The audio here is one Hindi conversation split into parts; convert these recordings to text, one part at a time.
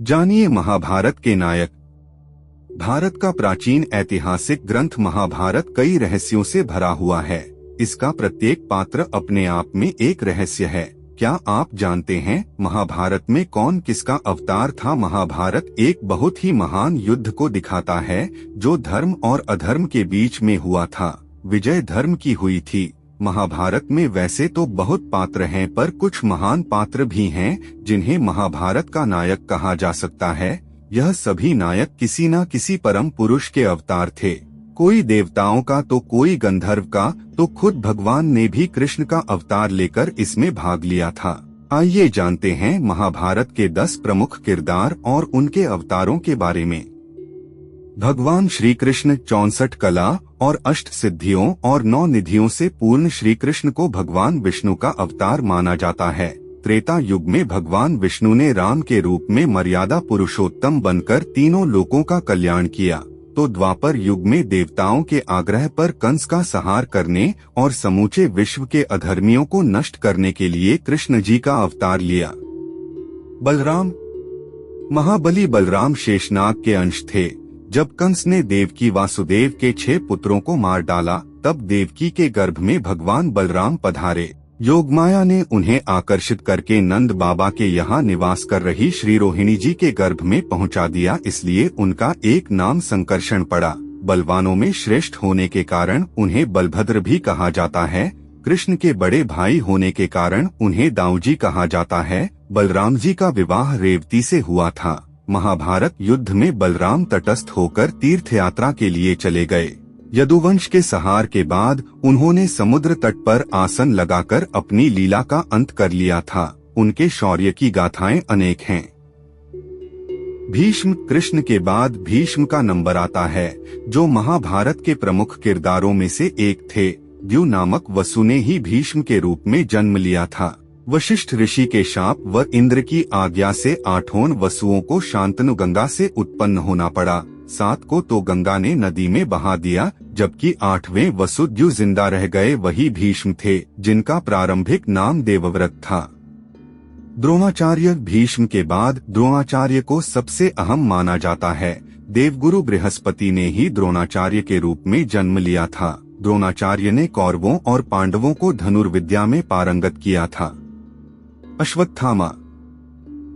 जानिए महाभारत के नायक। भारत का प्राचीन ऐतिहासिक ग्रंथ महाभारत कई रहस्यों से भरा हुआ है। इसका प्रत्येक पात्र अपने आप में एक रहस्य है। क्या आप जानते हैं महाभारत में कौन किसका अवतार था? महाभारत एक बहुत ही महान युद्ध को दिखाता है जो धर्म और अधर्म के बीच में हुआ था। विजय धर्म की हुई थी। महाभारत में वैसे तो बहुत पात्र हैं, पर कुछ महान पात्र भी हैं जिन्हें महाभारत का नायक कहा जा सकता है। यह सभी नायक किसी न किसी परम पुरुष के अवतार थे। कोई देवताओं का तो कोई गंधर्व का, तो खुद भगवान ने भी कृष्ण का अवतार लेकर इसमें भाग लिया था। आइए जानते हैं महाभारत के 10 प्रमुख किरदार और उनके अवतारों के बारे में। भगवान श्री कृष्ण 64 कला और 8 सिद्धियों और 9 निधियों से पूर्ण श्री कृष्ण को भगवान विष्णु का अवतार माना जाता है। त्रेता युग में भगवान विष्णु ने राम के रूप में मर्यादा पुरुषोत्तम बनकर तीनों लोकों का कल्याण किया, तो द्वापर युग में देवताओं के आग्रह पर कंस का संहार करने और समूचे विश्व के अधर्मियों को नष्ट करने के लिए कृष्ण जी का अवतार लिया। बलराम। महाबली बलराम शेषनाग के अंश थे। जब कंस ने देवकी वासुदेव के 6 पुत्रों को मार डाला, तब देवकी के गर्भ में भगवान बलराम पधारे। योगमाया ने उन्हें आकर्षित करके नंद बाबा के यहाँ निवास कर रही श्री रोहिणी जी के गर्भ में पहुँचा दिया, इसलिए उनका एक नाम संकर्षण पड़ा। बलवानों में श्रेष्ठ होने के कारण उन्हें बलभद्र भी कहा जाता है। कृष्ण के बड़े भाई होने के कारण उन्हें दाऊजी कहा जाता है। बलराम जी का विवाह रेवती से हुआ था। महाभारत युद्ध में बलराम तटस्थ होकर तीर्थ यात्रा के लिए चले गए। यदुवंश के संहार के बाद उन्होंने समुद्र तट पर आसन लगाकर अपनी लीला का अंत कर लिया था। उनके शौर्य की गाथाएं अनेक हैं। भीष्म। कृष्ण के बाद भीष्म का नंबर आता है, जो महाभारत के प्रमुख किरदारों में से एक थे। द्यू नामक वसु ने ही भीष्म के रूप में जन्म लिया था। वशिष्ठ ऋषि के शाप व इंद्र की आज्ञा से 8 वसुओं को शांतनु गंगा से उत्पन्न होना पड़ा। 7 को तो गंगा ने नदी में बहा दिया, जबकि 8वें वसु द्यू जिंदा रह गए। वही भीष्म थे, जिनका प्रारंभिक नाम देवव्रत था। द्रोणाचार्य। भीष्म के बाद द्रोणाचार्य को सबसे अहम माना जाता है। देवगुरु बृहस्पति ने ही द्रोणाचार्य के रूप में जन्म लिया था। द्रोणाचार्य ने कौरवों और पांडवों को धनुर्विद्या में पारंगत किया था। अश्वत्थामा।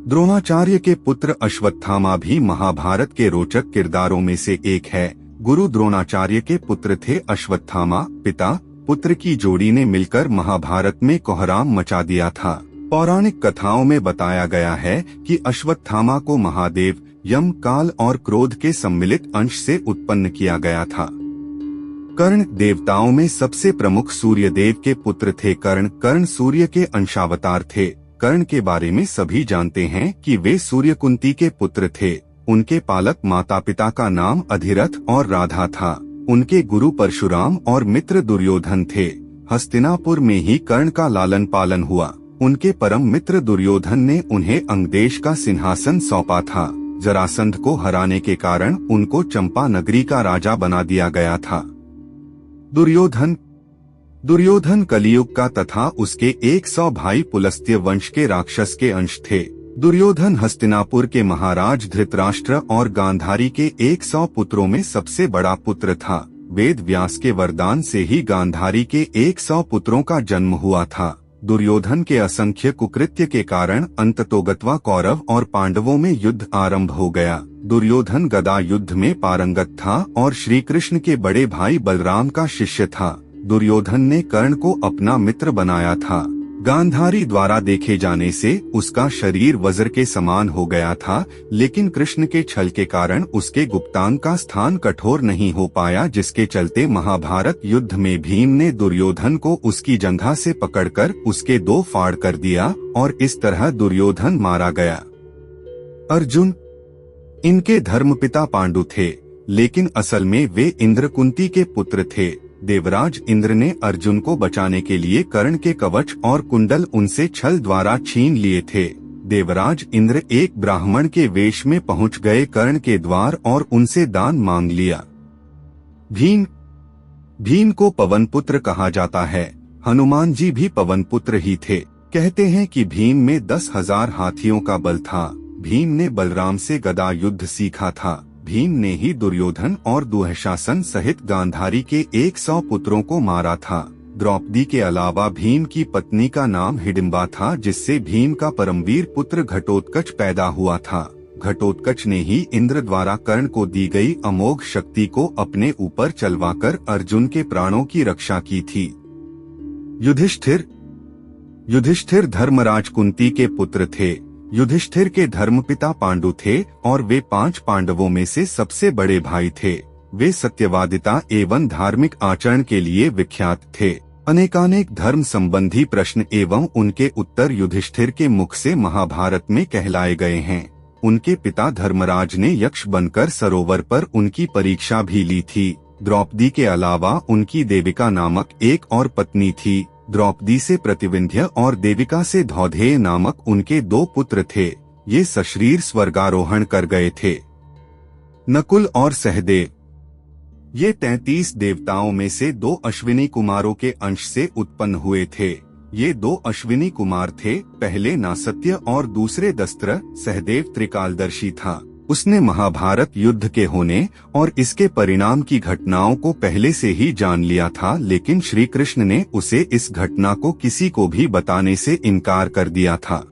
द्रोणाचार्य के पुत्र अश्वत्थामा भी महाभारत के रोचक किरदारों में से एक है। गुरु द्रोणाचार्य के पुत्र थे अश्वत्थामा। पिता पुत्र की जोड़ी ने मिलकर महाभारत में कोहराम मचा दिया था। पौराणिक कथाओं में बताया गया है कि अश्वत्थामा को महादेव, यम, काल और क्रोध के सम्मिलित अंश से उत्पन्न किया गया था। कर्ण। देवताओं में सबसे प्रमुख सूर्यदेव के पुत्र थे कर्ण। कर्ण सूर्य के अंशावतार थे। कर्ण के बारे में सभी जानते हैं कि वे सूर्यकुंती के पुत्र थे। उनके पालक माता पिता का नाम अधिरथ और राधा था। उनके गुरु परशुराम और मित्र दुर्योधन थे। हस्तिनापुर में ही कर्ण का लालन पालन हुआ। उनके परम मित्र दुर्योधन ने उन्हें अंगदेश का सिंहासन सौंपा था। जरासंध को हराने के कारण उनको चंपा नगरी का राजा बना दिया गया था। दुर्योधन। दुर्योधन कलियुग का तथा उसके 100 भाई पुलस्त्य वंश के राक्षस के अंश थे। दुर्योधन हस्तिनापुर के महाराज धृतराष्ट्र और गांधारी के 100 पुत्रों में सबसे बड़ा पुत्र था। वेद व्यास के वरदान से ही गांधारी के 100 पुत्रों का जन्म हुआ था। दुर्योधन के असंख्य कुकृत्य के कारण अंततोगत्वा कौरव और पांडवों में युद्ध आरंभ हो गया। दुर्योधन गदा युद्ध में पारंगत था और श्री कृष्ण के बड़े भाई बलराम का शिष्य था। दुर्योधन ने कर्ण को अपना मित्र बनाया था। गांधारी द्वारा देखे जाने से उसका शरीर वज्र के समान हो गया था, लेकिन कृष्ण के छल के कारण उसके गुप्तांग का स्थान कठोर नहीं हो पाया, जिसके चलते महाभारत युद्ध में भीम ने दुर्योधन को उसकी जंघा से पकड़कर उसके 2 फाड़ कर दिया और इस तरह दुर्योधन मारा गया। अर्जुन। इनके धर्मपिता पांडु थे, लेकिन असल में वे इंद्र कुंती के पुत्र थे। देवराज इंद्र ने अर्जुन को बचाने के लिए कर्ण के कवच और कुंडल उनसे छल द्वारा छीन लिए थे। देवराज इंद्र एक ब्राह्मण के वेश में पहुंच गए कर्ण के द्वार और उनसे दान मांग लिया। भीम। भीम को पवन पुत्र कहा जाता है। हनुमान जी भी पवन पुत्र ही थे। कहते हैं कि भीम में 10,000 हाथियों का बल था। भीम ने बलराम से गदा युद्ध सीखा था। भीम ने ही दुर्योधन और दुःशासन सहित गांधारी के 100 पुत्रों को मारा था। द्रौपदी के अलावा भीम की पत्नी का नाम हिडिंबा था, जिससे भीम का परमवीर पुत्र घटोत्कच पैदा हुआ था। घटोत्कच ने ही इंद्र द्वारा कर्ण को दी गई अमोघ शक्ति को अपने ऊपर चलवाकर अर्जुन के प्राणों की रक्षा की थी। युधिष्ठिर धर्मराज कुंती के पुत्र थे। युधिष्ठिर के धर्मपिता पांडु थे और वे 5 पांडवों में से सबसे बड़े भाई थे। वे सत्यवादिता एवं धार्मिक आचरण के लिए विख्यात थे। अनेकानेक धर्म संबंधी प्रश्न एवं उनके उत्तर युधिष्ठिर के मुख से महाभारत में कहलाए गए हैं। उनके पिता धर्मराज ने यक्ष बनकर सरोवर पर उनकी परीक्षा भी ली थी। द्रौपदी के अलावा उनकी देविका नामक एक और पत्नी थी। द्रौपदी से प्रतिविंध्य और देविका से धौधेय नामक उनके 2 पुत्र थे। ये सशरीर स्वर्गारोहण कर गए थे। नकुल और सहदेव ये 33 देवताओं में से 2 अश्विनी कुमारों के अंश से उत्पन्न हुए थे। ये 2 अश्विनी कुमार थे, पहले नासत्य और दूसरे दस्त्र। सहदेव त्रिकालदर्शी था। उसने महाभारत युद्ध के होने और इसके परिणाम की घटनाओं को पहले से ही जान लिया था, लेकिन श्री कृष्ण ने उसे इस घटना को किसी को भी बताने से इनकार कर दिया था।